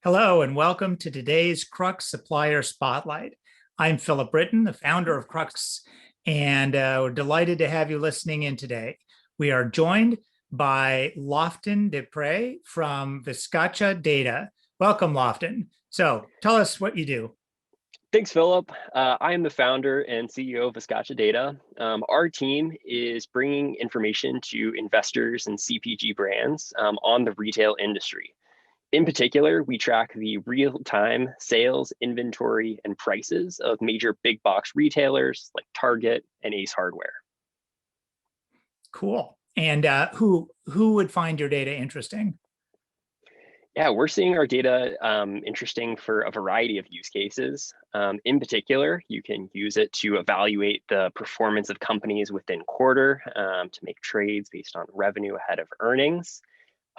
Hello and welcome to today's Crux Supplier Spotlight. I'm Philip Britton, the founder of Crux, and we're delighted to have you listening in today. We are joined by Lofton Dupre from Viscacha Data. Welcome, Lofton. So tell us what you do. Thanks, Philip. I am the founder and CEO of Viscacha Data. Our team is bringing information to investors and CPG brands on the retail industry. In particular, we track the real-time sales, inventory, and prices of major big box retailers like Target and Ace Hardware. Cool. And who would find your data interesting? Yeah, we're seeing our data interesting for a variety of use cases. In particular, you can use it to evaluate the performance of companies within quarter to make trades based on revenue ahead of earnings.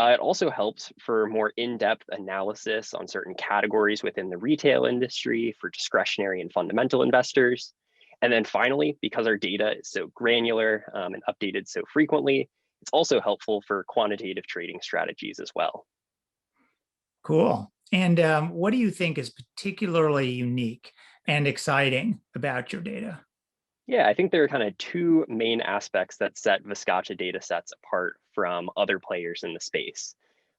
It also helps for more in-depth analysis on certain categories within the retail industry for discretionary and fundamental investors. And then finally, because our data is so granular and updated so frequently, it's also helpful for quantitative trading strategies as well. Cool. And what do you think is particularly unique and exciting about your data? Yeah, I think there are kind of two main aspects that set Viscacha data sets apart from other players in the space.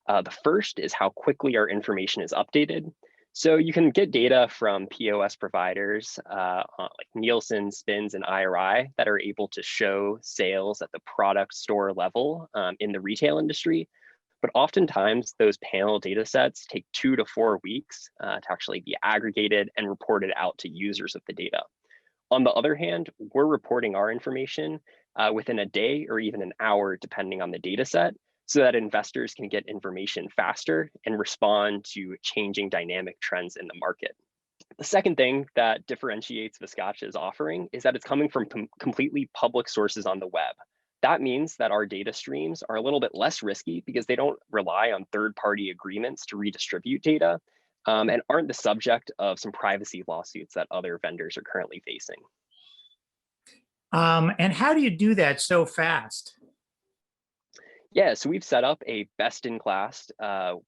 The first is how quickly our information is updated. So you can get data from POS providers like Nielsen, Spins, and IRI that are able to show sales at the product store level in the retail industry. But oftentimes those panel data sets take 2 to 4 weeks to actually be aggregated and reported out to users of the data. On the other hand, we're reporting our information within a day or even an hour, depending on the data set, so that investors can get information faster and respond to changing dynamic trends in the market. The second thing that differentiates Viscacha's offering is that it's coming from completely public sources on the web. That means that our data streams are a little bit less risky because they don't rely on third-party agreements to redistribute data and aren't the subject of some privacy lawsuits that other vendors are currently facing. And how do you do that so fast? Yeah, so we've set up a best-in-class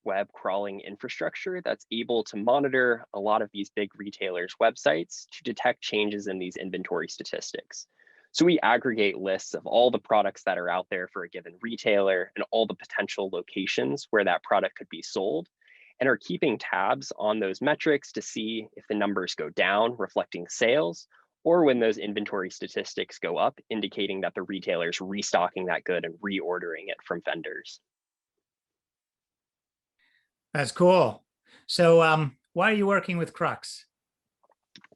web crawling infrastructure that's able to monitor a lot of these big retailers' websites to detect changes in these inventory statistics. So we aggregate lists of all the products that are out there for a given retailer and all the potential locations where that product could be sold, and are keeping tabs on those metrics to see if the numbers go down, reflecting sales, or when those inventory statistics go up, indicating that the retailer's restocking that good and reordering it from vendors. That's cool. So why are you working with Crux?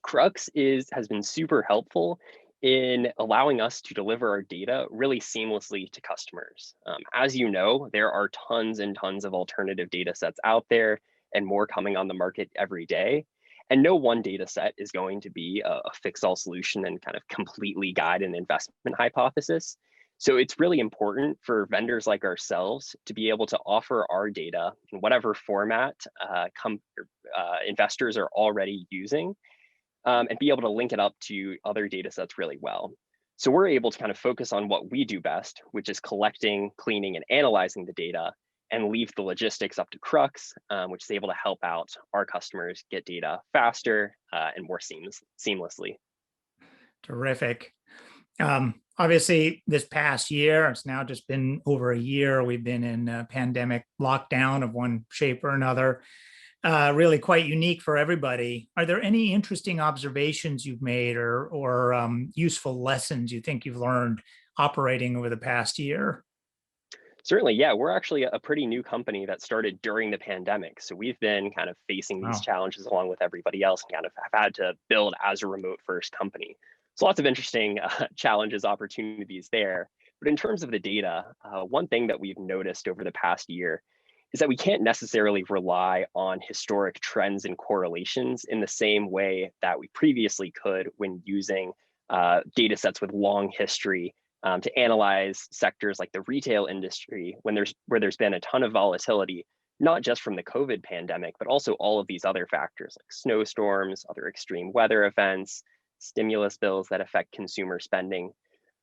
Crux has been super helpful in allowing us to deliver our data really seamlessly to customers. As you know, there are tons and tons of alternative data sets out there and more coming on the market every day. And no one data set is going to be a fix-all solution and kind of completely guide an investment hypothesis. So it's really important for vendors like ourselves to be able to offer our data in whatever format investors are already using, and be able to link it up to other data sets really well. So we're able to kind of focus on what we do best, which is collecting, cleaning, and analyzing the data, and leave the logistics up to Crux, which is able to help out our customers get data faster and more seamlessly. Terrific. Obviously, this past year, it's now just been over a year, we've been in a pandemic lockdown of one shape or another. Really quite unique for everybody. Are there any interesting observations you've made or useful lessons you think you've learned operating over the past year? Certainly, yeah, we're actually a pretty new company that started during the pandemic. So we've been kind of facing these challenges along with everybody else and kind of have had to build as a remote first company. So lots of interesting challenges, opportunities there. But in terms of the data, one thing that we've noticed over the past year is that we can't necessarily rely on historic trends and correlations in the same way that we previously could when using data sets with long history to analyze sectors like the retail industry where there's been a ton of volatility, not just from the COVID pandemic, but also all of these other factors like snowstorms, other extreme weather events, stimulus bills that affect consumer spending.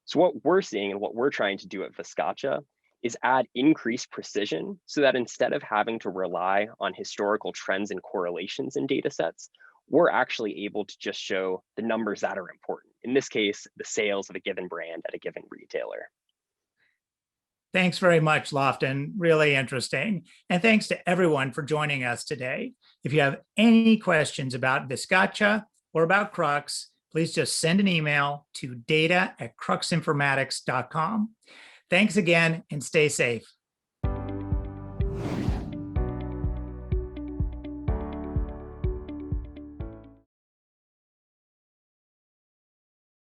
So what we're seeing and what we're trying to do at Viscacha is add increased precision so that instead of having to rely on historical trends and correlations in data sets, we're actually able to just show the numbers that are important. In this case, the sales of a given brand at a given retailer. Thanks very much, Lofton. Really interesting. And thanks to everyone for joining us today. If you have any questions about Viscacha or about Crux, please just send an email to data@cruxinformatics.com. Thanks again and stay safe.